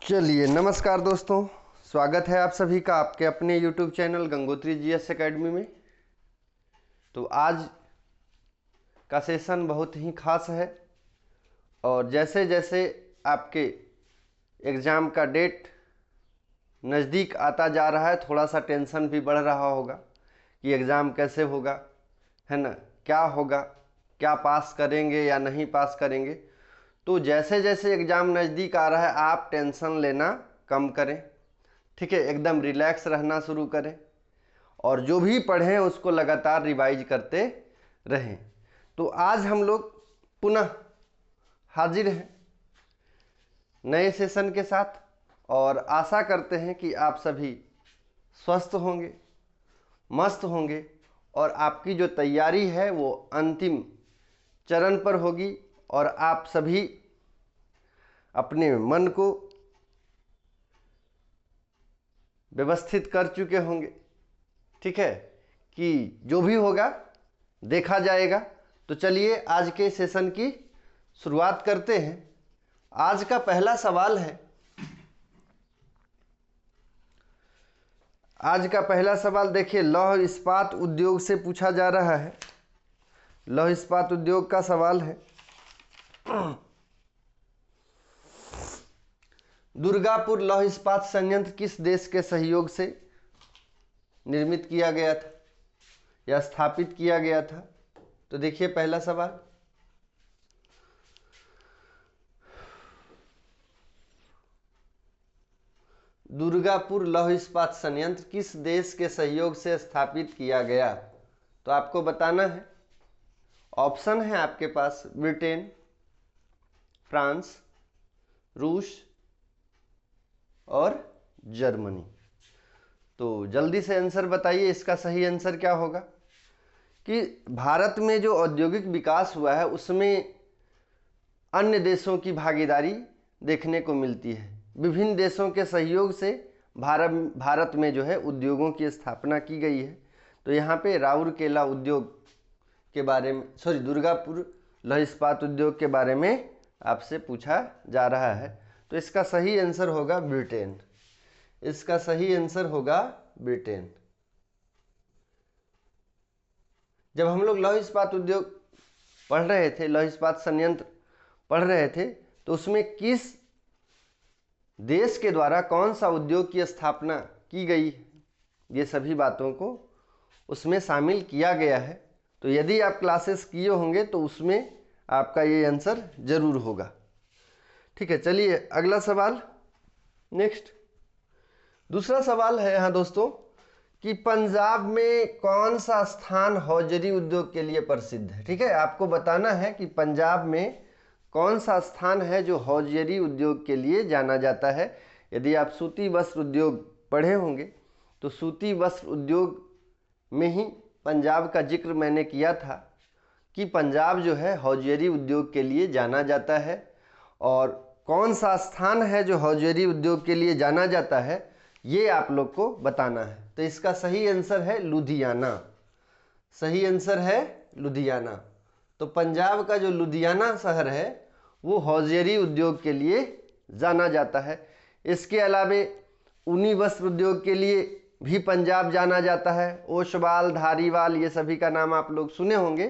चलिए नमस्कार दोस्तों, स्वागत है आप सभी का आपके अपने YouTube channel Gangotri GS academy में। तो आज का सेशन बहुत ही खास है और जैसे जैसे आपके एग्ज़ाम का डेट नज़दीक आता जा रहा है, थोड़ा सा टेंशन भी बढ़ रहा होगा कि एग्ज़ाम कैसे होगा, है ना, क्या होगा, क्या पास करेंगे या नहीं पास करेंगे। तो जैसे जैसे एग्ज़ाम नज़दीक आ रहा है आप टेंशन लेना कम करें, ठीक है, एकदम रिलैक्स रहना शुरू करें और जो भी पढ़ें उसको लगातार रिवाइज करते रहें। तो आज हम लोग पुनः हाजिर हैं नए सेशन के साथ और आशा करते हैं कि आप सभी स्वस्थ होंगे, मस्त होंगे और आपकी जो तैयारी है वो अंतिम चरण पर होगी और आप सभी अपने मन को व्यवस्थित कर चुके होंगे, ठीक है, कि जो भी होगा देखा जाएगा। तो चलिए आज के सेशन की शुरुआत करते हैं। आज का पहला सवाल है, आज का पहला सवाल देखिए, लौह इस्पात उद्योग से पूछा जा रहा है। लौह इस्पात उद्योग का सवाल है। दुर्गापुर लौह इस्पात संयंत्र किस देश के सहयोग से निर्मित किया गया था या स्थापित किया गया था? तो देखिए पहला सवाल, दुर्गापुर लौह इस्पात संयंत्र किस देश के सहयोग से स्थापित किया गया? तो आपको बताना है। ऑप्शन है आपके पास ब्रिटेन, फ्रांस, रूस और जर्मनी। तो जल्दी से आंसर बताइए, इसका सही आंसर क्या होगा? कि भारत में जो औद्योगिक विकास हुआ है उसमें अन्य देशों की भागीदारी देखने को मिलती है। विभिन्न देशों के सहयोग से भारत में जो है उद्योगों की स्थापना की गई है। तो यहाँ पे राउरकेला उद्योग के बारे में, दुर्गापुर लौह इस्पात उद्योग के बारे में आपसे पूछा जा रहा है। तो इसका सही आंसर होगा ब्रिटेन। इसका सही आंसर होगा ब्रिटेन। जब हम लोग लौह इस्पात उद्योग पढ़ रहे थे, लौह इस्पात संयंत्र पढ़ रहे थे, तो उसमें किस देश के द्वारा कौन सा उद्योग की स्थापना की गई, ये सभी बातों को उसमें शामिल किया गया है। तो यदि आप क्लासेस किए होंगे तो उसमें आपका ये आंसर जरूर होगा, ठीक है। चलिए अगला सवाल, नेक्स्ट दूसरा सवाल है यहाँ दोस्तों कि पंजाब में कौन सा स्थान हौजरी उद्योग के लिए प्रसिद्ध है? ठीक है, आपको बताना है कि पंजाब में कौन सा स्थान है जो हौजरी उद्योग के लिए जाना जाता है। यदि आप सूती वस्त्र उद्योग पढ़े होंगे तो सूती वस्त्र उद्योग में ही पंजाब का जिक्र मैंने किया था कि पंजाब जो है हौजरी उद्योग के लिए जाना जाता है। और कौन सा स्थान है जो हौजरी उद्योग के लिए जाना जाता है ये आप लोग को बताना है। तो इसका सही आंसर है लुधियाना। सही आंसर है लुधियाना। तो पंजाब का जो लुधियाना शहर है वो हौजरी उद्योग के लिए जाना जाता है। इसके अलावे ऊनी वस्त्र उद्योग के लिए भी पंजाब जाना जाता है। ओसवाल, धारीवाल, ये सभी का नाम आप लोग सुने होंगे।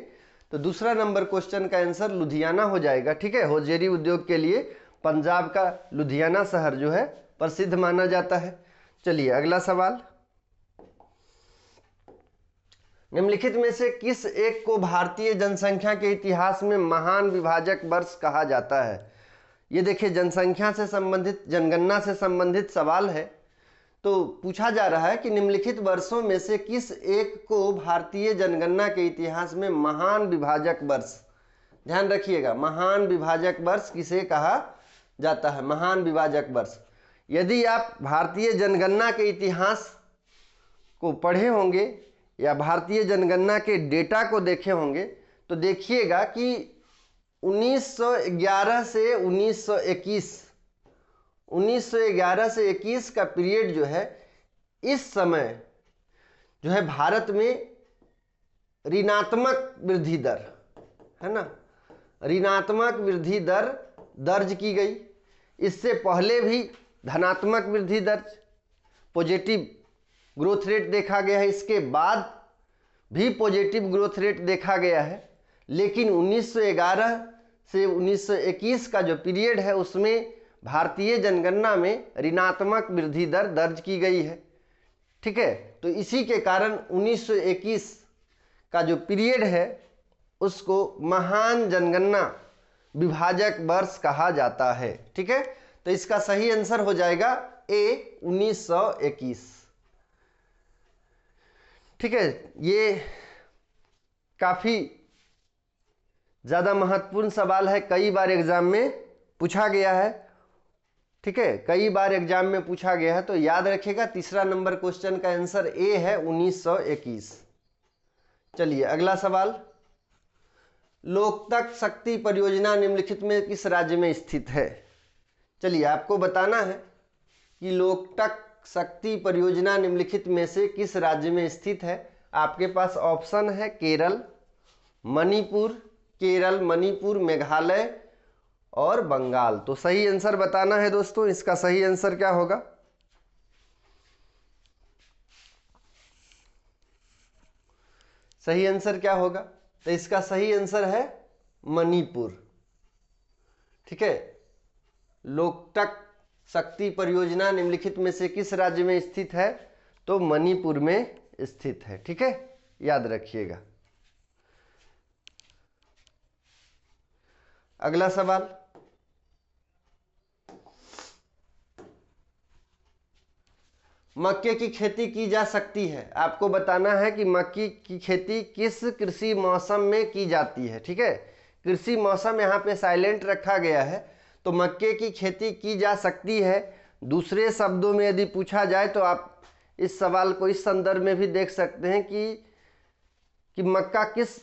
तो दूसरा नंबर क्वेश्चन का आंसर लुधियाना हो जाएगा, ठीक है। हौजरी उद्योग के लिए पंजाब का लुधियाना शहर जो है प्रसिद्ध माना जाता है। चलिए अगला सवाल, निम्नलिखित में से किस एक को भारतीय जनसंख्या के इतिहास में महान विभाजक वर्ष कहा जाता है? ये देखिए जनसंख्या से संबंधित, जनगणना से संबंधित सवाल है। तो पूछा जा रहा है कि निम्नलिखित वर्षों में से किस एक को भारतीय जनगणना के इतिहास में महान विभाजक वर्ष, ध्यान रखिएगा, महान विभाजक वर्ष किसे कहा जाता है? महान विभाजक वर्ष। यदि आप भारतीय जनगणना के इतिहास को पढ़े होंगे या भारतीय जनगणना के डेटा को देखे होंगे तो देखिएगा कि 1911 से 1911 से 21 का पीरियड जो है, इस समय जो है भारत में ऋणात्मक वृद्धि दर है ना, ऋणात्मक वृद्धि दर दर्ज की गई। इससे पहले भी धनात्मक वृद्धि दर, पॉजिटिव ग्रोथ रेट देखा गया है, इसके बाद भी पॉजिटिव ग्रोथ रेट देखा गया है। लेकिन 1911 से 1921 का जो पीरियड है उसमें भारतीय जनगणना में ऋणात्मक वृद्धि दर दर्ज की गई है। ठीक है, तो इसी के कारण 1921 का जो पीरियड है उसको महान जनगणना विभाजक वर्ष कहा जाता है। ठीक है, तो इसका सही आंसर हो जाएगा ए 1921। ठीक है, ये काफी ज्यादा महत्वपूर्ण सवाल है, कई बार एग्जाम में पूछा गया है। ठीक है, कई बार एग्जाम में पूछा गया है, तो याद रखिएगा तीसरा नंबर क्वेश्चन का आंसर ए है 1921। चलिए अगला सवाल, लोकतक शक्ति परियोजना निम्नलिखित में किस राज्य में स्थित है? चलिए आपको बताना है कि लोकतक शक्ति परियोजना निम्नलिखित में से किस राज्य में स्थित है। आपके पास ऑप्शन है केरल, मणिपुर, मेघालय और बंगाल। तो सही आंसर बताना है दोस्तों, इसका सही आंसर क्या होगा? सही आंसर क्या होगा? तो इसका सही आंसर है मणिपुर। ठीक है, लोकतक शक्ति परियोजना निम्नलिखित में से किस राज्य में स्थित है? तो मणिपुर में स्थित है। ठीक है, याद रखिएगा। अगला सवाल, मक्के की खेती की जा सकती है। आपको बताना है कि मक्के की खेती किस कृषि मौसम में की जाती है। ठीक है, कृषि मौसम यहाँ पे साइलेंट रखा गया है, तो मक्के की खेती की जा सकती है। दूसरे शब्दों में यदि पूछा जाए तो आप इस सवाल को इस संदर्भ में भी देख सकते हैं कि मक्का किस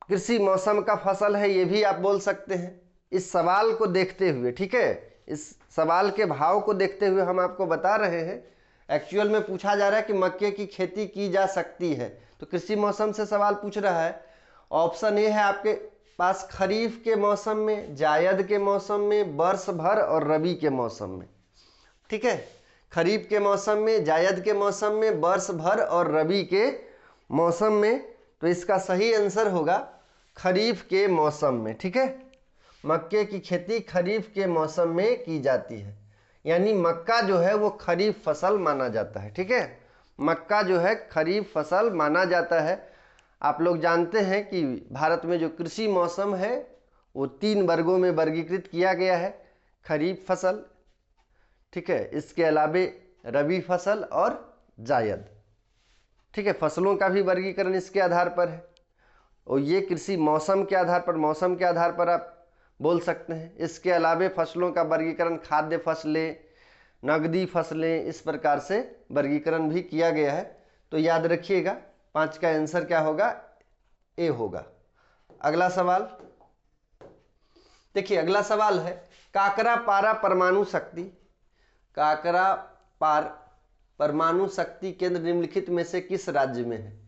कृषि मौसम का फसल है, ये भी आप बोल सकते हैं इस सवाल को देखते हुए। ठीक है, इस सवाल के भाव को देखते हुए हम आपको बता रहे हैं। एक्चुअल में पूछा जा रहा है कि मक्के की खेती की जा सकती है, तो कृषि मौसम से सवाल पूछ रहा है। ऑप्शन ए है आपके पास खरीफ के मौसम में, जायद के मौसम में, वर्ष भर और रबी के मौसम में। ठीक है, खरीफ के मौसम में, जायद के मौसम में, वर्ष भर और रबी के मौसम में। तो इसका सही आंसर होगा खरीफ के मौसम में। ठीक है, मक्के की खेती खरीफ के मौसम में की जाती है, यानी मक्का जो है वो खरीफ फसल माना जाता है। ठीक है, मक्का जो है खरीफ फसल माना जाता है। आप लोग जानते हैं कि भारत में जो कृषि मौसम है वो 3 वर्गों में वर्गीकृत किया गया है। खरीफ फसल, ठीक है, इसके अलावे रबी फसल और जायद। ठीक है, फसलों का भी वर्गीकरण इसके आधार पर है, और ये कृषि मौसम के आधार पर आप बोल सकते हैं। इसके अलावे फसलों का वर्गीकरण खाद्य फसलें, नगदी फसलें, इस प्रकार से वर्गीकरण भी किया गया है। तो याद रखिएगा 5 का आंसर क्या होगा? ए होगा। अगला सवाल देखिए, अगला सवाल है काकरापारा परमाणु शक्ति। काकरापार परमाणु शक्ति केंद्र निम्नलिखित में से किस राज्य में है?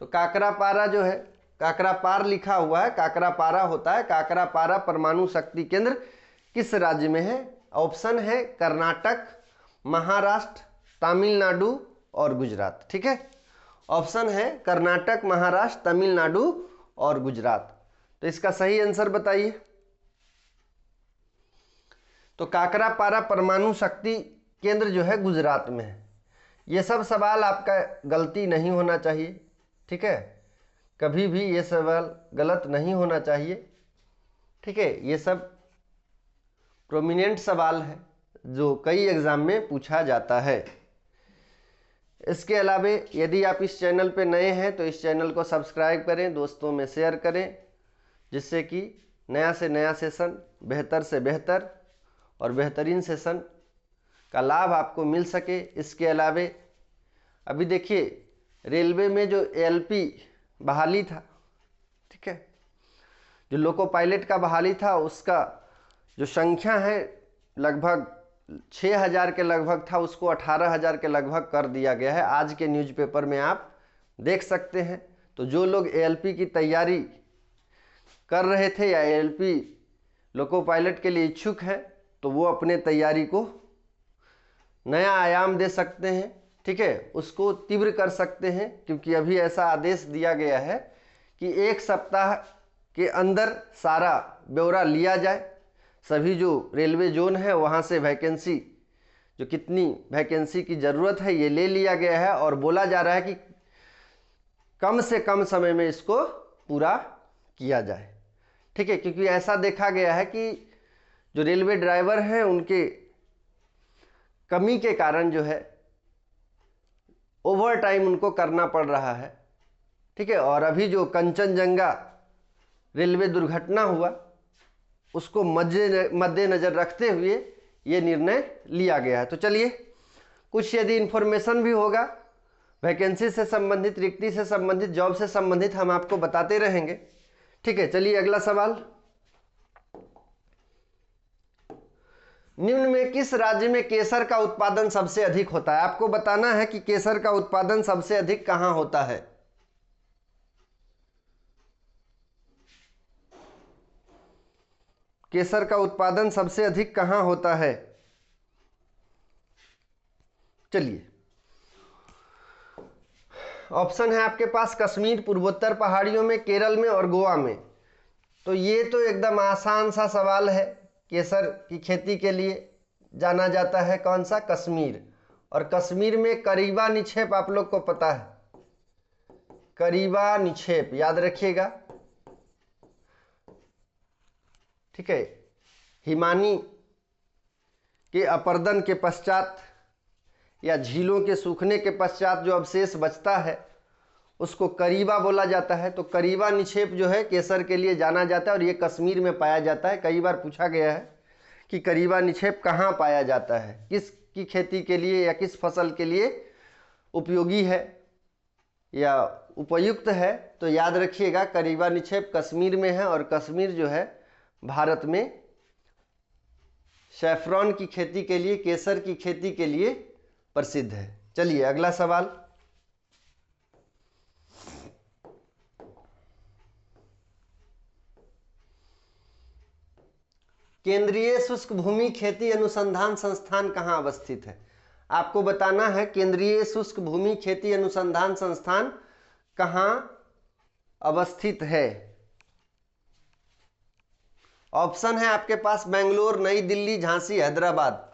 तो काकरापारा जो है, काकरापार लिखा हुआ है, काकरापारा होता है। काकरापारा परमाणु शक्ति केंद्र किस राज्य में है? ऑप्शन है कर्नाटक, महाराष्ट्र, तमिलनाडु और गुजरात। ठीक है, ऑप्शन है कर्नाटक, महाराष्ट्र, तमिलनाडु और गुजरात। तो इसका सही आंसर बताइए। तो काकरापारा परमाणु शक्ति केंद्र जो है गुजरात में है। ये सब सवाल आपका गलती नहीं होना चाहिए। ठीक है, कभी भी ये सवाल गलत नहीं होना चाहिए। ठीक है, ये सब प्रोमिनेंट सवाल है जो कई एग्जाम में पूछा जाता है। इसके अलावे यदि आप इस चैनल पे नए हैं तो इस चैनल को सब्सक्राइब करें, दोस्तों में शेयर करें, जिससे कि नया से नया सेशन, बेहतर से बेहतर और बेहतरीन सेशन का लाभ आपको मिल सके। इसके अलावे अभी देखिए रेलवे में जो एएलपी बहाली था, ठीक है, जो लोको पायलट का बहाली था, उसका जो संख्या है लगभग 6000 के लगभग था, उसको 18000 के लगभग कर दिया गया है। आज के न्यूज़पेपर में आप देख सकते हैं। तो जो लोग एएलपी की तैयारी कर रहे थे या एएलपी लोको पायलट के लिए इच्छुक हैं, तो वो अपने तैयारी को नया आयाम दे सकते हैं, ठीक है, उसको तीव्र कर सकते हैं, क्योंकि अभी ऐसा आदेश दिया गया है कि 1 सप्ताह के अंदर सारा ब्यौरा लिया जाए। सभी जो रेलवे जोन है वहाँ से वैकेंसी, जो कितनी वैकेंसी की ज़रूरत है ये ले लिया गया है, और बोला जा रहा है कि कम से कम समय में इसको पूरा किया जाए, ठीक है। क्योंकि ऐसा देखा गया है कि जो रेलवे ड्राइवर हैं उनके कमी के कारण जो है ओवर टाइम उनको करना पड़ रहा है, ठीक है। और अभी जो कंचनजंगा रेलवे दुर्घटना हुआ उसको मद्देनजर रखते हुए ये निर्णय लिया गया है। तो चलिए कुछ यदि इन्फॉर्मेशन भी होगा वैकेंसी से संबंधित, रिक्ति से संबंधित, जॉब से संबंधित, हम आपको बताते रहेंगे, ठीक है। चलिए अगला सवाल, निम्न में किस राज्य में केसर का उत्पादन सबसे अधिक होता है? आपको बताना है कि केसर का उत्पादन सबसे अधिक कहां होता है। केसर का उत्पादन सबसे अधिक कहां होता है? चलिए ऑप्शन है आपके पास कश्मीर, पूर्वोत्तर पहाड़ियों में, केरल में और गोवा में। तो ये तो एकदम आसान सा सवाल है। केसर की खेती के लिए जाना जाता है कौन सा? कश्मीर। और कश्मीर में करीबा निक्षेप आप लोग को पता है, करीबा निक्षेप याद रखिएगा, ठीक है। हिमानी के अपर्दन के पश्चात या झीलों के सूखने के पश्चात जो अवशेष बचता है उसको करीबा बोला जाता है। तो करीबा निक्षेप जो है केसर के लिए जाना जाता है और ये कश्मीर में पाया जाता है। कई बार पूछा गया है कि करीबा निक्षेप कहाँ पाया जाता है, किसकी खेती के लिए या किस फसल के लिए उपयोगी है या उपयुक्त है। तो याद रखिएगा करीबा निक्षेप कश्मीर में है, और कश्मीर जो है भारत में सैफरॉन की खेती के लिए, केसर की खेती के लिए प्रसिद्ध है। चलिए अगला सवाल, केंद्रीय शुष्क भूमि खेती अनुसंधान संस्थान कहाँ अवस्थित है? आपको बताना है केंद्रीय शुष्क भूमि खेती अनुसंधान संस्थान कहाँ अवस्थित है। ऑप्शन है आपके पास बेंगलोर, नई दिल्ली, झांसी, हैदराबाद,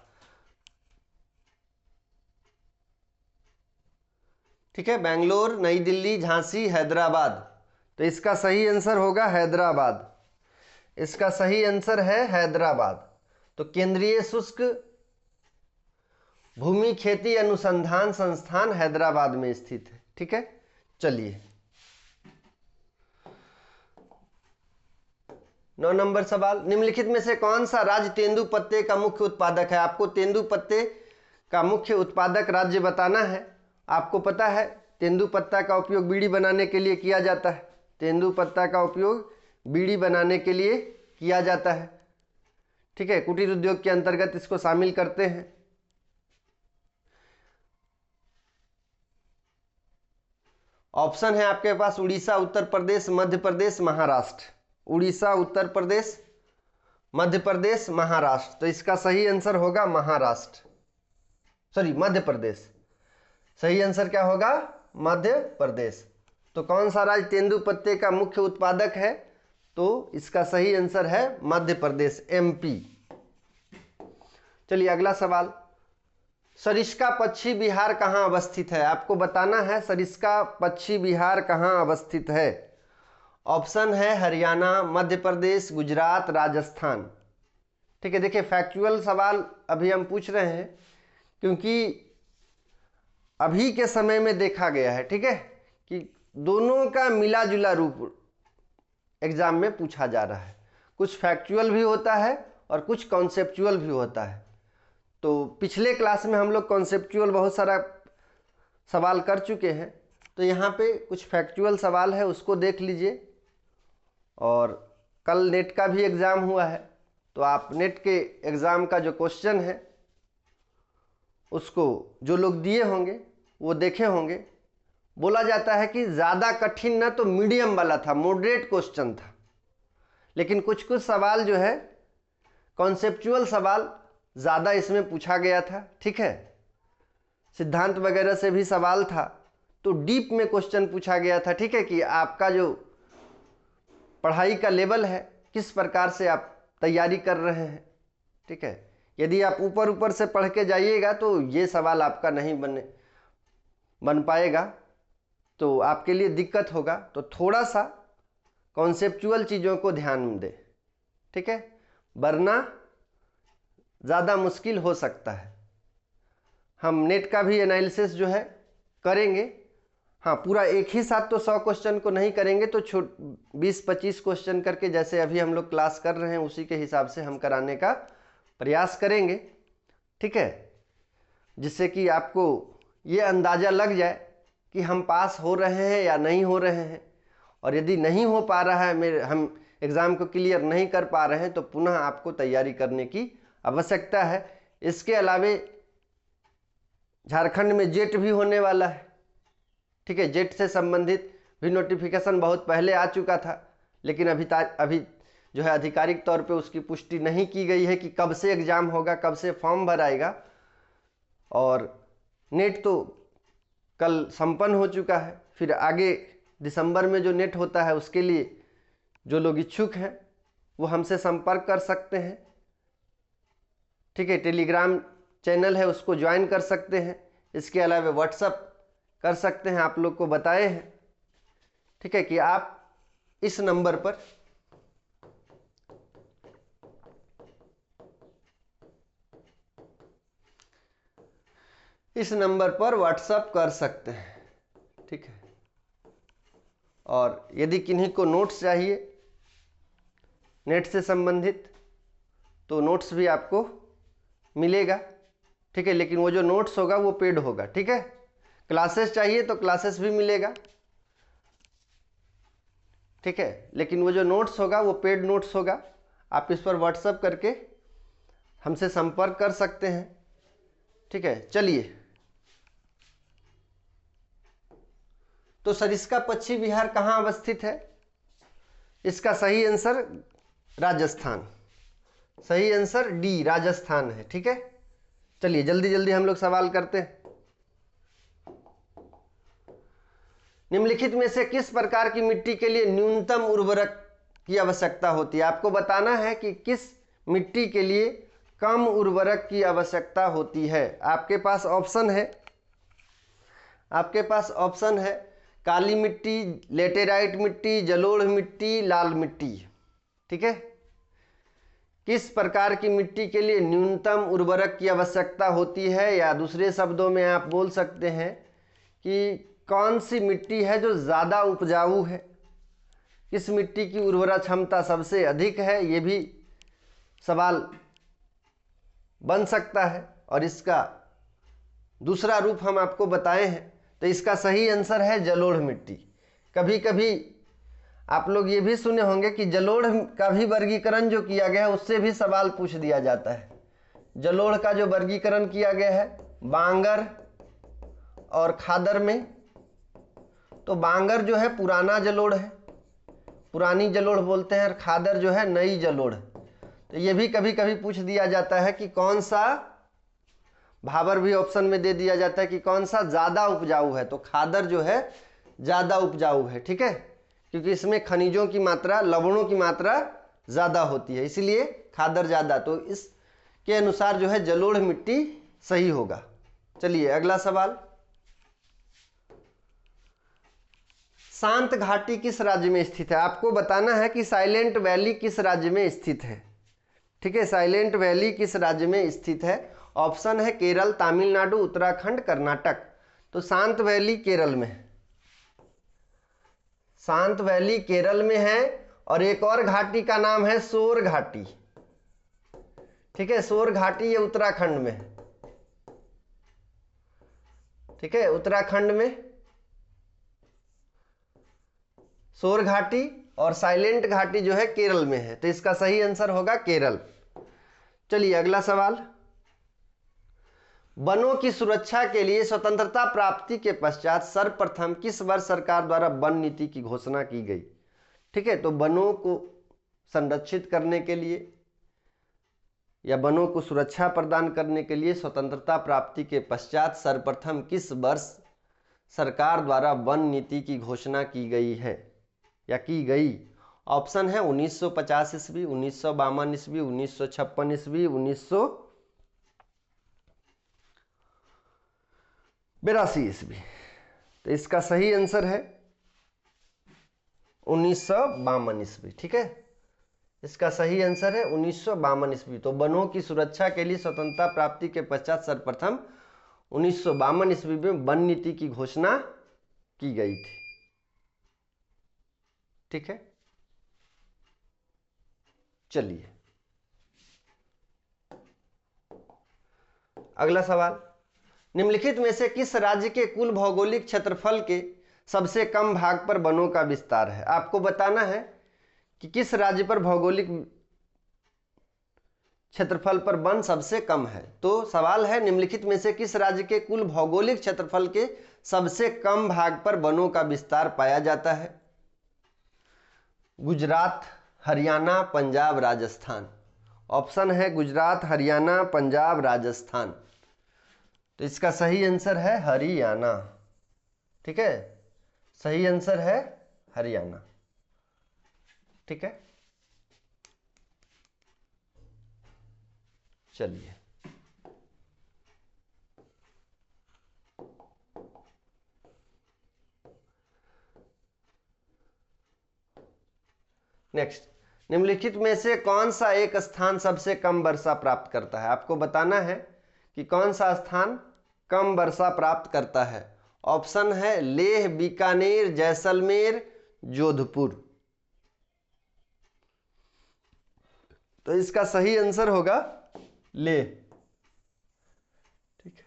ठीक है। बेंगलोर, नई दिल्ली, झांसी, हैदराबाद। तो इसका सही आंसर होगा हैदराबाद। इसका सही आंसर है हैदराबाद। तो केंद्रीय शुष्क भूमि खेती अनुसंधान संस्थान हैदराबाद में स्थित है, ठीक है। चलिए 9 नंबर सवाल, निम्नलिखित में से कौन सा राज्य तेंदुपत्ते का मुख्य उत्पादक है? आपको तेंदुपत्ते का मुख्य उत्पादक राज्य बताना है। आपको पता है तेंदुपत्ता का उपयोग बीड़ी बनाने के लिए किया जाता है। तेंदुपत्ता का उपयोग बीड़ी बनाने के लिए किया जाता है, ठीक है। कुटीर उद्योग के अंतर्गत इसको शामिल करते हैं। ऑप्शन है आपके पास उड़ीसा, उत्तर प्रदेश, मध्य प्रदेश, महाराष्ट्र। उड़ीसा, उत्तर प्रदेश, मध्य प्रदेश, महाराष्ट्र। तो इसका सही आंसर होगा महाराष्ट्र, सॉरी मध्य प्रदेश। सही आंसर क्या होगा? मध्य प्रदेश। तो कौन सा राज्य तेंदुपत्ते का मुख्य उत्पादक है? तो इसका सही आंसर है मध्य प्रदेश, एमपी। चलिए अगला सवाल, सरिस्का पक्षी विहार कहाँ अवस्थित है? आपको बताना है सरिस्का पक्षी विहार कहाँ अवस्थित है। ऑप्शन है हरियाणा, मध्य प्रदेश, गुजरात, राजस्थान, ठीक है। देखिए फैक्चुअल सवाल अभी हम पूछ रहे हैं क्योंकि अभी के समय में देखा गया है, ठीक है, कि दोनों का मिला जुला रूप एग्जाम में पूछा जा रहा है। कुछ फैक्चुअल भी होता है और कुछ कॉन्सेप्चुअल भी होता है। तो पिछले क्लास में हम लोग कॉन्सेप्चुअल बहुत सारा सवाल कर चुके हैं, तो यहाँ पे कुछ फैक्चुअल सवाल है उसको देख लीजिए। और कल नेट का भी एग्ज़ाम हुआ है, तो आप नेट के एग्ज़ाम का जो क्वेश्चन है उसको जो लोग दिए होंगे वो देखे होंगे। बोला जाता है कि ज़्यादा कठिन ना तो मीडियम वाला था, मॉडरेट क्वेश्चन था, लेकिन कुछ कुछ सवाल जो है कॉन्सेप्चुअल सवाल ज़्यादा इसमें पूछा गया था, ठीक है। सिद्धांत वगैरह से भी सवाल था, तो डीप में क्वेश्चन पूछा गया था। ठीक है, कि आपका जो पढ़ाई का लेवल है, किस प्रकार से आप तैयारी कर रहे हैं। ठीक है, यदि आप ऊपर ऊपर से पढ़ के जाइएगा तो ये सवाल आपका नहीं बन पाएगा, तो आपके लिए दिक्कत होगा। तो थोड़ा सा कॉन्सेप्चुअल चीज़ों को ध्यान दें। ठीक है, वरना ज़्यादा मुश्किल हो सकता है। हम नेट का भी एनालिसिस जो है करेंगे। हाँ, पूरा एक ही साथ तो 100 क्वेश्चन को नहीं करेंगे, तो 20-25 क्वेश्चन करके, जैसे अभी हम लोग क्लास कर रहे हैं उसी के हिसाब से हम कराने का प्रयास करेंगे। ठीक है, जिससे कि आपको ये अंदाज़ा लग जाए कि हम पास हो रहे हैं या नहीं हो रहे हैं। और यदि नहीं हो पा रहा है, हम एग्ज़ाम को क्लियर नहीं कर पा रहे हैं, तो पुनः आपको तैयारी करने की आवश्यकता है। इसके अलावे झारखंड में जेट भी होने वाला है। ठीक है, जेट से संबंधित भी नोटिफिकेशन बहुत पहले आ चुका था, लेकिन अभी जो है आधिकारिक तौर पे उसकी पुष्टि नहीं की गई है कि कब से एग्ज़ाम होगा, कब से फॉर्म भराएगा। और नेट तो कल संपन्न हो चुका है। फिर आगे दिसंबर में जो नेट होता है, उसके लिए जो लोग इच्छुक हैं वो हमसे संपर्क कर सकते हैं। ठीक है, टेलीग्राम चैनल है उसको ज्वाइन कर सकते हैं। इसके अलावा व्हाट्सएप कर सकते हैं, आप लोग को बताए हैं। ठीक है, कि आप इस नंबर पर व्हाट्सएप कर सकते हैं। ठीक है, और यदि किन्हीं को नोट्स चाहिए नेट से संबंधित, तो नोट्स भी आपको मिलेगा। ठीक है, लेकिन वो जो नोट्स होगा वो पेड होगा। ठीक है, क्लासेस चाहिए तो क्लासेस भी मिलेगा। ठीक है, लेकिन वो जो नोट्स होगा वो पेड नोट्स होगा। आप इस पर व्हाट्सएप करके हमसे संपर्क कर सकते हैं। ठीक है, चलिए। तो सरिस्का पश्चिम बिहार कहाँ अवस्थित है? इसका सही आंसर राजस्थान, सही आंसर डी राजस्थान है। ठीक है, चलिए जल्दी जल्दी हम लोग सवाल करते हैं। निम्नलिखित में से किस प्रकार की मिट्टी के लिए न्यूनतम उर्वरक की आवश्यकता होती है? आपको बताना है कि किस मिट्टी के लिए कम उर्वरक की आवश्यकता होती है। आपके पास ऑप्शन है काली मिट्टी, लेटेराइट मिट्टी, जलोढ़ मिट्टी, लाल मिट्टी। ठीक है, किस प्रकार की मिट्टी के लिए न्यूनतम उर्वरक की आवश्यकता होती है, या दूसरे शब्दों में आप बोल सकते हैं कि कौन सी मिट्टी है जो ज़्यादा उपजाऊ है, किस मिट्टी की उर्वरा क्षमता सबसे अधिक है, ये भी सवाल बन सकता है। और इसका दूसरा रूप हम आपको बताए हैं। तो इसका सही आंसर है जलोढ़ मिट्टी। कभी कभी आप लोग ये भी सुने होंगे कि जलोढ़ का भी वर्गीकरण जो किया गया है उससे भी सवाल पूछ दिया जाता है। जलोढ़ का जो वर्गीकरण किया गया है बांगर और खादर में, तो बांगर जो है पुराना जलोढ़ है, पुरानी जलोढ़ बोलते हैं, और खादर जो है नई जलोढ़। तो ये भी कभी कभी पूछ दिया जाता है कि कौन सा, भाबर भी ऑप्शन में दे दिया जाता है कि कौन सा ज़्यादा उपजाऊ है। तो खादर जो है ज़्यादा उपजाऊ है। ठीक है, क्योंकि इसमें खनिजों की मात्रा, लवणों की मात्रा ज़्यादा होती है, इसीलिए खादर ज़्यादा। तो इसके अनुसार जो है जलोढ़ मिट्टी सही होगा। चलिए अगला सवाल। शांत घाटी किस राज्य में स्थित है? आपको बताना है कि साइलेंट वैली किस राज्य में स्थित है। ठीक है, साइलेंट वैली किस राज्य में स्थित है? ऑप्शन है केरल, तमिलनाडु, उत्तराखंड, कर्नाटक। तो शांत वैली केरल में है, शांत वैली केरल में है। और एक और घाटी का नाम है सोर घाटी। ठीक है, सोर घाटी ये उत्तराखंड में है। ठीक है, उत्तराखंड में सोर घाटी, और साइलेंट घाटी जो है केरल में है। तो इसका सही आंसर होगा केरल। चलिए अगला सवाल। वनों की सुरक्षा के लिए स्वतंत्रता प्राप्ति के पश्चात सर्वप्रथम किस वर्ष सरकार द्वारा वन नीति की घोषणा की गई? ठीक है, तो वनों को संरक्षित करने के लिए या वनों को सुरक्षा प्रदान करने के लिए स्वतंत्रता प्राप्ति के पश्चात सर्वप्रथम किस वर्ष सरकार द्वारा वन नीति की घोषणा की गई है या की गई? ऑप्शन है 1950 ईस्वी, 1952 ईस्वी, 1956 ईस्वी, 1982 ईस्वी। तो इसका सही आंसर है 1952 ईस्वी। ठीक है, इसका सही आंसर है 1952 ईस्वी। तो वनों की सुरक्षा के लिए स्वतंत्रता प्राप्ति के पश्चात सर्वप्रथम 1952 ईस्वी में वन नीति की घोषणा की गई थी। ठीक है, चलिए अगला सवाल। निम्नलिखित में से किस राज्य के कुल भौगोलिक क्षेत्रफल के सबसे कम भाग पर वनों का विस्तार है? आपको बताना है कि किस राज्य पर भौगोलिक क्षेत्रफल पर वन सबसे कम है। तो सवाल है निम्नलिखित में से किस राज्य के कुल भौगोलिक क्षेत्रफल के सबसे कम भाग पर वनों का विस्तार पाया जाता है? गुजरात, हरियाणा, पंजाब, राजस्थान। ऑप्शन है गुजरात, हरियाणा, पंजाब, राजस्थान। तो इसका सही आंसर है हरियाणा। ठीक है, सही आंसर है हरियाणा। ठीक है, चलिए नेक्स्ट। निम्नलिखित में से कौन सा एक स्थान सबसे कम वर्षा प्राप्त करता है? आपको बताना है कि कौन सा स्थान कम वर्षा प्राप्त करता है। ऑप्शन है लेह, बीकानेर, जैसलमेर, जोधपुर। तो इसका सही आंसर होगा लेह। ठीक है,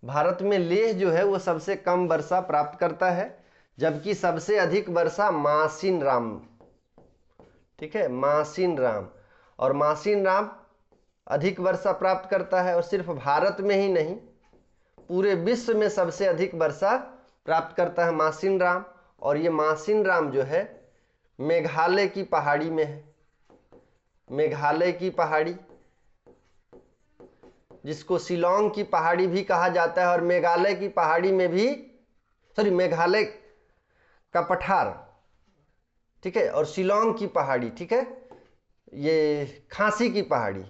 भारत में लेह जो है वो सबसे कम वर्षा प्राप्त करता है, जबकि सबसे अधिक वर्षा मासिनराम। ठीक है, मासिनराम। और मासिनराम अधिक वर्षा प्राप्त करता है, और सिर्फ भारत में ही नहीं पूरे विश्व में सबसे अधिक वर्षा प्राप्त करता है मासिनराम। और ये मासिनराम जो है मेघालय की पहाड़ी में है। मेघालय की पहाड़ी, जिसको शिलोंग की पहाड़ी भी कहा जाता है, और मेघालय की पहाड़ी में भी मेघालय का पठार। ठीक है, और शिलोंग की पहाड़ी, ठीक है, ये खांसी की पहाड़ी,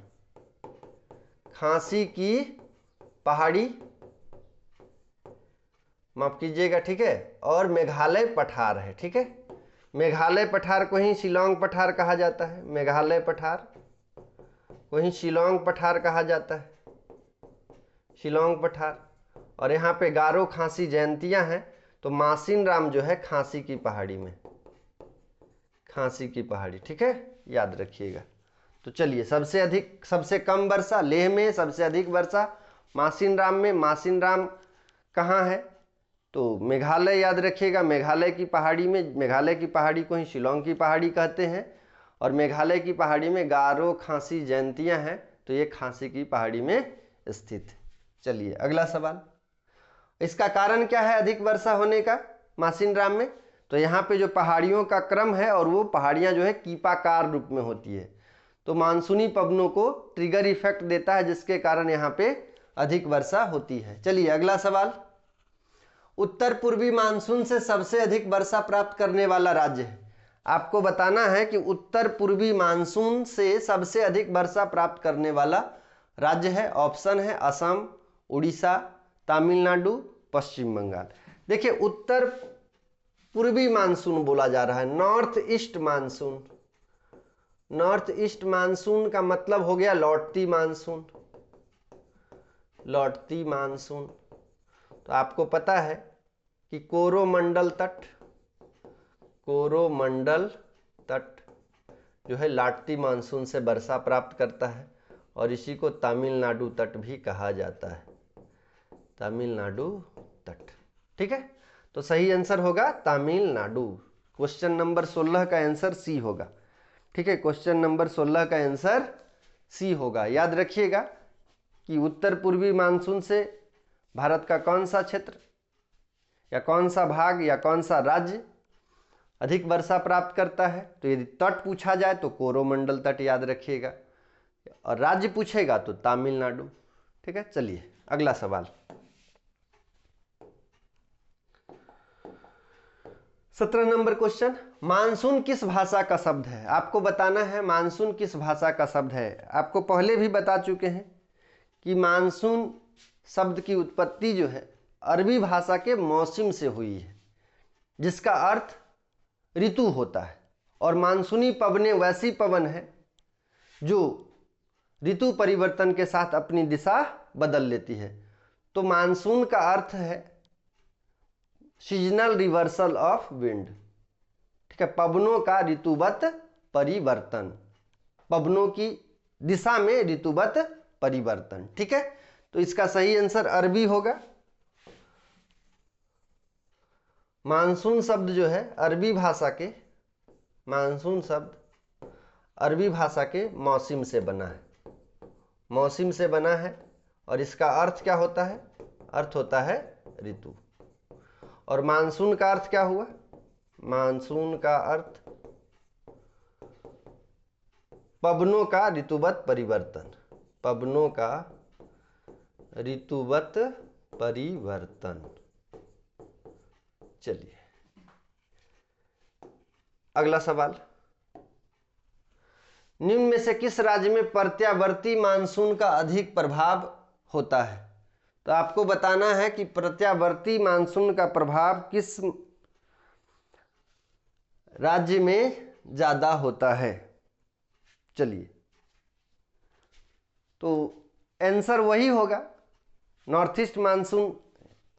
खांसी की पहाड़ी, माफ कीजिएगा। ठीक है, और मेघालय पठार है। ठीक है, मेघालय पठार को ही शिलोंग पठार कहा जाता है। मेघालय पठार को ही शिलोंग पठार कहा जाता है, शिलोंग पठार। और यहाँ पे गारो खांसी जयंतियाँ हैं। तो मासिनराम जो है खांसी की पहाड़ी में, खांसी की पहाड़ी। ठीक है, याद रखिएगा। तो चलिए, सबसे अधिक सबसे कम वर्षा लेह में, सबसे अधिक वर्षा मासिनराम में। मासिनराम कहाँ है? तो मेघालय, याद रखिएगा, मेघालय की पहाड़ी में। मेघालय की पहाड़ी को ही शिलोंग की पहाड़ी कहते हैं, और मेघालय की पहाड़ी में गारो खांसी जयंतियाँ हैं, तो ये खांसी की पहाड़ी में स्थित है। चलिए अगला सवाल। इसका कारण क्या है अधिक वर्षा होने का मासिनराम में? तो यहाँ पे जो पहाड़ियों का क्रम है, और वो पहाड़ियाँ जो है कीपाकार रूप में होती है, तो मानसूनी पवनों को ट्रिगर इफेक्ट देता है, जिसके कारण यहाँ पे अधिक वर्षा होती है। चलिए अगला सवाल। उत्तर पूर्वी मानसून से सबसे अधिक वर्षा प्राप्त करने वाला राज्य है। आपको बताना है कि उत्तर पूर्वी मानसून से सबसे अधिक वर्षा प्राप्त करने वाला राज्य है। ऑप्शन है असम, उड़ीसा, तमिलनाडु, पश्चिम बंगाल। देखिए, उत्तर पूर्वी मानसून बोला जा रहा है, north east monsoon. North east monsoon का मतलब हो गया लौटती मानसून, लौटती मानसून। तो आपको पता है कि कोरोमंडल तट, कोरोमंडल तट जो है लौटती मानसून से वर्षा प्राप्त करता है, और इसी को तमिलनाडु तट भी कहा जाता है, तमिलनाडु तट। ठीक है, तो सही आंसर होगा तमिलनाडु। क्वेश्चन नंबर 16 का आंसर सी होगा। ठीक है, क्वेश्चन नंबर 16 का आंसर सी होगा। याद रखिएगा कि उत्तर पूर्वी मानसून से भारत का कौन सा क्षेत्र या कौन सा भाग या कौन सा राज्य अधिक वर्षा प्राप्त करता है। तो यदि तट पूछा जाए तो कोरोमंडल तट याद रखिएगा। और राज्य पूछेगा तो तमिलनाडु। ठीक है, चलिए अगला सवाल। 17 नंबर क्वेश्चन, मानसून किस भाषा का शब्द है? आपको बताना है मानसून किस भाषा का शब्द है। आपको पहले भी बता चुके हैं कि मानसून शब्द की उत्पत्ति जो है अरबी भाषा के मौसम से हुई है, जिसका अर्थ ऋतु होता है। और मानसूनी पवनें वैसी पवन है जो ऋतु परिवर्तन के साथ अपनी दिशा बदल लेती है। तो मानसून का अर्थ है सीजनल रिवर्सल ऑफ विंड। ठीक है, पवनों का ऋतुवत परिवर्तन, पवनों की दिशा में ऋतुवत परिवर्तन। ठीक है, तो इसका सही आंसर अरबी होगा। मानसून शब्द जो है अरबी भाषा के, मानसून शब्द अरबी भाषा के मौसम से बना है, मौसम से बना है। और इसका अर्थ क्या होता है? अर्थ होता है ऋतु। और मानसून का अर्थ क्या हुआ? मानसून का अर्थ पवनों का ऋतुवत परिवर्तन, पवनों का ऋतुवत परिवर्तन। चलिए अगला सवाल, निम्न में से किस राज्य में प्रत्यावर्ती मानसून का अधिक प्रभाव होता है? तो आपको बताना है कि प्रत्यावर्ती मानसून का प्रभाव किस राज्य में ज्यादा होता है। चलिए, तो आंसर वही होगा, नॉर्थ ईस्ट मानसून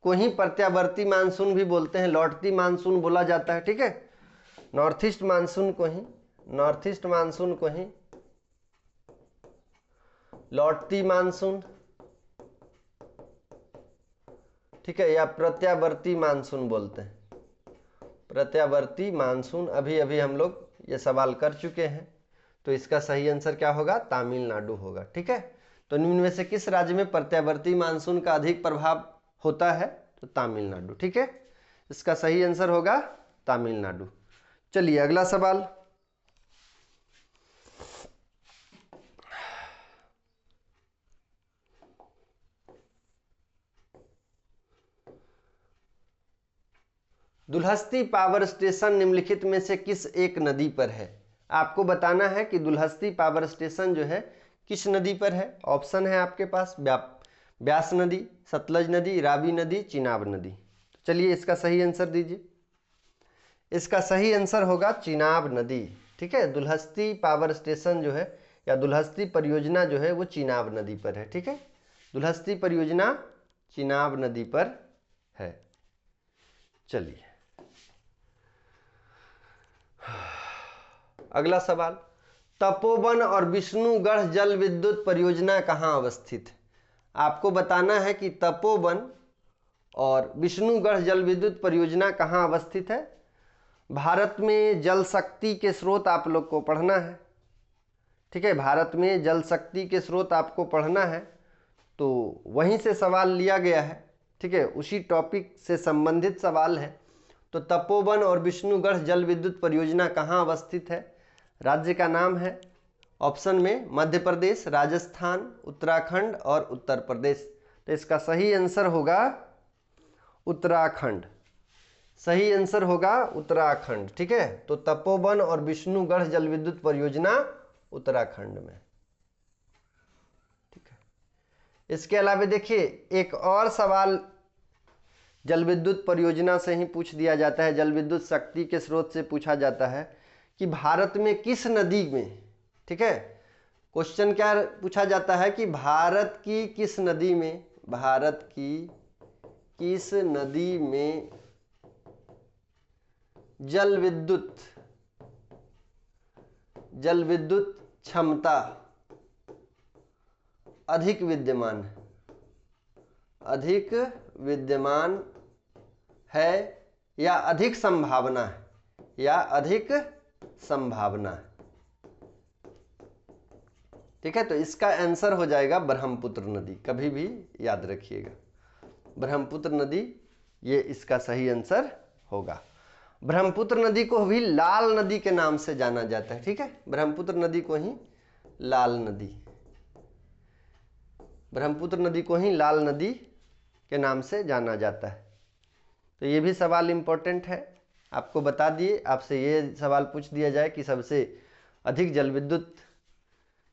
को ही प्रत्यावर्ती मानसून भी बोलते हैं, लौटती मानसून बोला जाता है। ठीक है, नॉर्थ ईस्ट मानसून को ही, नॉर्थ ईस्ट मानसून को ही लौटती मानसून, ठीक है, या प्रत्यावर्ती मानसून बोलते हैं। प्रत्यावर्ती मानसून अभी अभी हम लोग ये सवाल कर चुके हैं। तो इसका सही आंसर क्या होगा? तमिलनाडु होगा। ठीक है, तो निम्न में से किस राज्य में प्रत्यावर्ती मानसून का अधिक प्रभाव होता है? तो तमिलनाडु। ठीक है, इसका सही आंसर होगा तमिलनाडु। चलिए अगला सवाल, दुल्हस्ती पावर स्टेशन निम्नलिखित में से किस एक नदी पर है? आपको बताना है कि दुल्हस्ती पावर स्टेशन जो है किस नदी पर है। ऑप्शन है आपके पास ब्यास नदी, सतलज नदी, रावी नदी, चिनाब नदी। तो चलिए इसका सही आंसर दीजिए। इसका सही आंसर होगा चिनाब नदी। ठीक है, दुल्हस्ती पावर स्टेशन जो है या दुल्हस्ती परियोजना जो है वो चिनाब नदी पर है। ठीक है, दुल्हस्ती परियोजना चिनाब नदी पर है। चलिए अगला सवाल, तपोवन और विष्णुगढ़ जल विद्युत परियोजना कहाँ अवस्थित है? आपको बताना है कि तपोवन और विष्णुगढ़ जल विद्युत परियोजना कहाँ अवस्थित है। भारत में जल शक्ति के स्रोत आप लोग को पढ़ना है। ठीक है, भारत में जल शक्ति के स्रोत आपको पढ़ना है, तो वहीं से सवाल लिया गया है। ठीक है, उसी टॉपिक से संबंधित सवाल है। तो तपोवन और विष्णुगढ़ जल विद्युत परियोजना कहाँ अवस्थित है? राज्य का नाम है ऑप्शन में मध्य प्रदेश, राजस्थान, उत्तराखंड और उत्तर प्रदेश। तो इसका सही आंसर होगा उत्तराखंड। सही आंसर होगा उत्तराखंड। ठीक है, तो तपोवन और विष्णुगढ़ जल विद्युत परियोजना उत्तराखंड में। ठीक है, इसके अलावा देखिए एक और सवाल जल विद्युत परियोजना से ही पूछ दिया जाता है, जल विद्युत शक्ति के स्रोत से पूछा जाता है कि भारत में किस नदी में, ठीक है, क्वेश्चन क्या पूछा जाता है कि भारत की किस नदी में, भारत की किस नदी में जल विद्युत क्षमता अधिक विद्यमान है, अधिक विद्यमान है या अधिक संभावना है, या अधिक संभावना है। ठीक है, तो इसका आंसर हो जाएगा ब्रह्मपुत्र नदी। कभी भी याद रखिएगा, ब्रह्मपुत्र नदी ये इसका सही आंसर होगा। ब्रह्मपुत्र नदी को भी लाल नदी के नाम से जाना जाता है। ठीक है, ब्रह्मपुत्र नदी को ही लाल नदी ब्रह्मपुत्र नदी को ही लाल नदी के नाम से जाना जाता है। तो ये भी सवाल इम्पोर्टेंट है, आपको बता दिए। आपसे ये सवाल पूछ दिया जाए कि सबसे अधिक जल विद्युत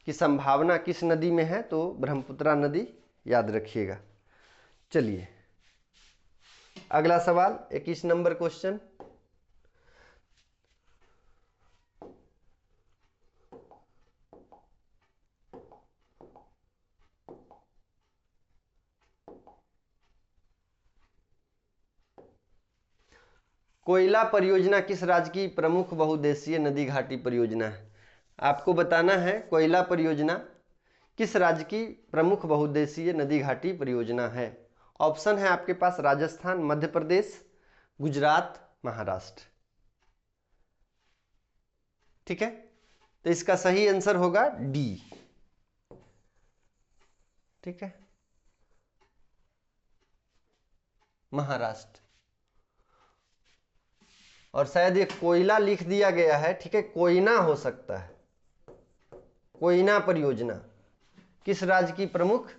की संभावना किस नदी में है, तो ब्रह्मपुत्र नदी याद रखिएगा। चलिए अगला सवाल 21 नंबर क्वेश्चन। कोयला परियोजना किस राज्य की प्रमुख बहुउद्देशीय नदी घाटी परियोजना है? आपको बताना है कोयला परियोजना किस राज्य की प्रमुख बहुउद्देशीय नदी घाटी परियोजना है। ऑप्शन है आपके पास राजस्थान, मध्य प्रदेश, गुजरात, महाराष्ट्र। ठीक है, तो इसका सही आंसर होगा डी। ठीक है, महाराष्ट्र। और शायद ये कोयला लिख दिया गया है, ठीक है, कोयना हो सकता है। कोयना परियोजना किस राज्य की प्रमुख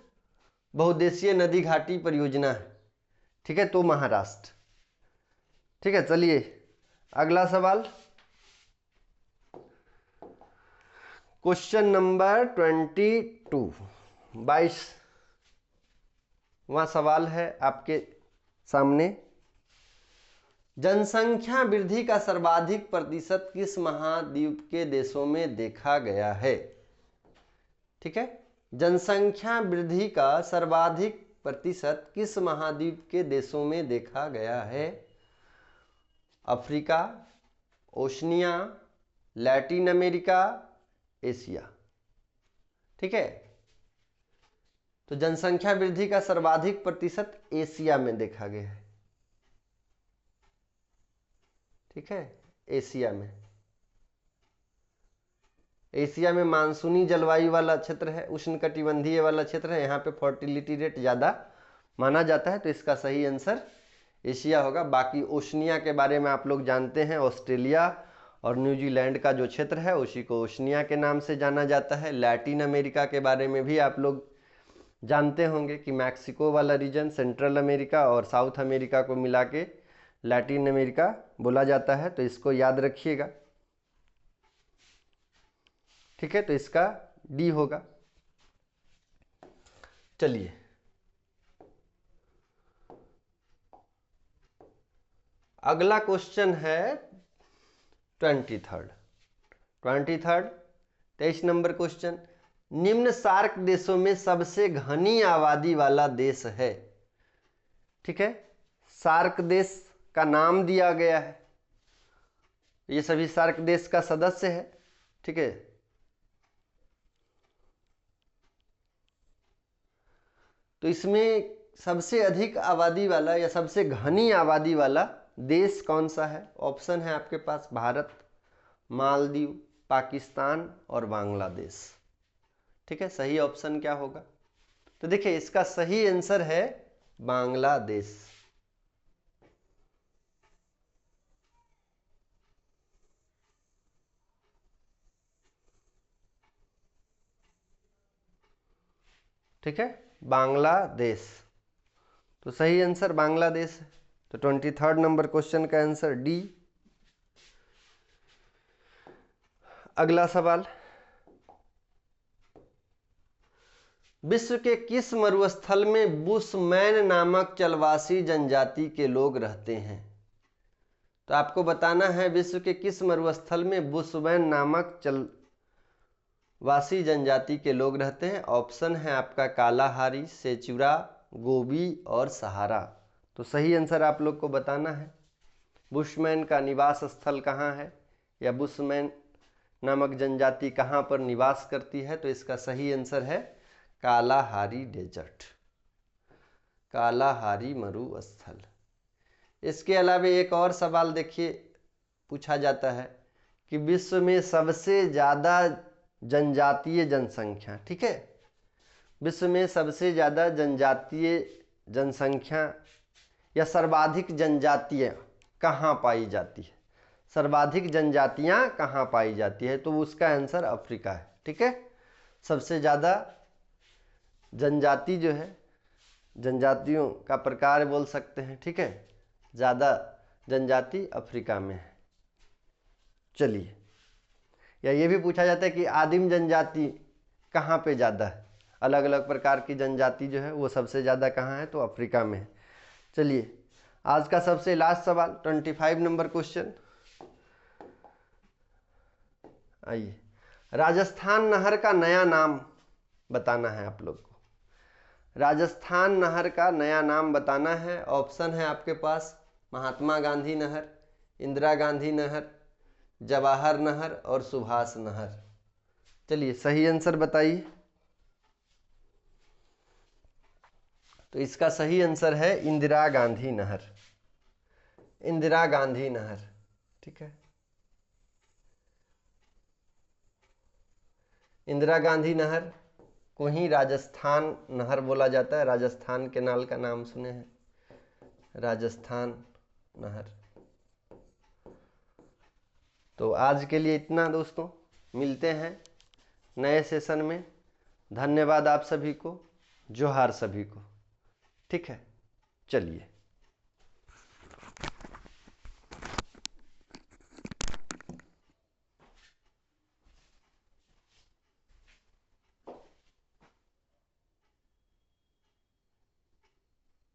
बहुउद्देशीय नदी घाटी परियोजना है? ठीक है, तो महाराष्ट्र। ठीक है, चलिए अगला सवाल क्वेश्चन नंबर 22, 22वां सवाल है आपके सामने। जनसंख्या वृद्धि का सर्वाधिक प्रतिशत किस महाद्वीप के देशों में देखा गया है? ठीक है, जनसंख्या वृद्धि का सर्वाधिक प्रतिशत किस महाद्वीप के देशों में देखा गया है? Africa, Oceania, Latin America, Asia. ठीक है, तो जनसंख्या वृद्धि का सर्वाधिक प्रतिशत एशिया में देखा गया है। ठीक है, एशिया में। एशिया में मानसूनी जलवायु वाला क्षेत्र है, उष्णकटिबंधीय वाला क्षेत्र है, यहाँ पे फर्टिलिटी रेट ज़्यादा माना जाता है, तो इसका सही आंसर एशिया होगा। बाकी ओशनिया के बारे में आप लोग जानते हैं, ऑस्ट्रेलिया और न्यूजीलैंड का जो क्षेत्र है उसी को ओशनिया के नाम से जाना जाता है। लैटिन अमेरिका के बारे में भी आप लोग जानते होंगे कि मैक्सिको वाला रीजन, सेंट्रल अमेरिका और साउथ अमेरिका को मिला के लैटिन अमेरिका बोला जाता है, तो इसको याद रखिएगा। ठीक है, तो इसका डी होगा। चलिए अगला क्वेश्चन है 23 नंबर क्वेश्चन। निम्न सार्क देशों में सबसे घनी आबादी वाला देश है। ठीक है, सार्क देश का नाम दिया गया है, ये सभी सार्क देश का सदस्य है। ठीक है, तो इसमें सबसे अधिक आबादी वाला या सबसे घनी आबादी वाला देश कौन सा है? ऑप्शन है आपके पास भारत, मालदीव, पाकिस्तान और बांग्लादेश। ठीक है, सही ऑप्शन क्या होगा? तो देखिए इसका सही आंसर है बांग्लादेश। ठीक है, बांग्लादेश, तो सही आंसर बांग्लादेश है। तो 23 नंबर क्वेश्चन का आंसर डी। अगला सवाल, विश्व के किस मरुस्थल में बुशमैन नामक चलवासी जनजाति के लोग रहते हैं? तो आपको बताना है विश्व के किस मरुस्थल में बुशमैन नामक चलवासी जनजाति के लोग रहते हैं। ऑप्शन है आपका कालाहारी, सेचुरा, गोबी और सहारा। तो सही आंसर आप लोग को बताना है बुशमैन का निवास स्थल कहाँ है या बुशमैन नामक जनजाति कहाँ पर निवास करती है। तो इसका सही आंसर है कालाहारी डेजर्ट, कालाहारी मरुस्थल। इसके अलावा एक और सवाल देखिए पूछा जाता है कि विश्व में सबसे ज़्यादा जनजातीय जनसंख्या, ठीक है, विश्व में सबसे ज़्यादा जनजातीय जनसंख्या या सर्वाधिक जनजातियाँ कहाँ पाई जाती है? सर्वाधिक जनजातियाँ कहाँ पाई जाती है? तो उसका आंसर अफ्रीका है। ठीक है, सबसे ज़्यादा जनजाति जो है, जनजातियों का प्रकार बोल सकते हैं, ठीक है। ज़्यादा जनजाति अफ्रीका में है। चलिए, या ये भी पूछा जाता है कि आदिम जनजाति कहाँ पे ज़्यादा है, अलग अलग प्रकार की जनजाति जो है वो सबसे ज़्यादा कहाँ है, तो अफ्रीका में है। चलिए, आज का सबसे लास्ट सवाल 25 नंबर क्वेश्चन। आइए, राजस्थान नहर का नया नाम बताना है आप लोग को। राजस्थान नहर का नया नाम बताना है। ऑप्शन है आपके पास महात्मा गांधी नहर, इंदिरा गांधी नहर, जवाहर नहर और सुभाष नहर। चलिए, सही आंसर बताइए। तो इसका सही आंसर है इंदिरा गांधी नहर। इंदिरा गांधी नहर, ठीक है। इंदिरा गांधी नहर को ही राजस्थान नहर बोला जाता है। राजस्थान केनाल का नाम सुने हैं, राजस्थान नहर। तो आज के लिए इतना दोस्तों, मिलते हैं नए सेशन में। धन्यवाद आप सभी को, जोहार सभी को, ठीक है। चलिए।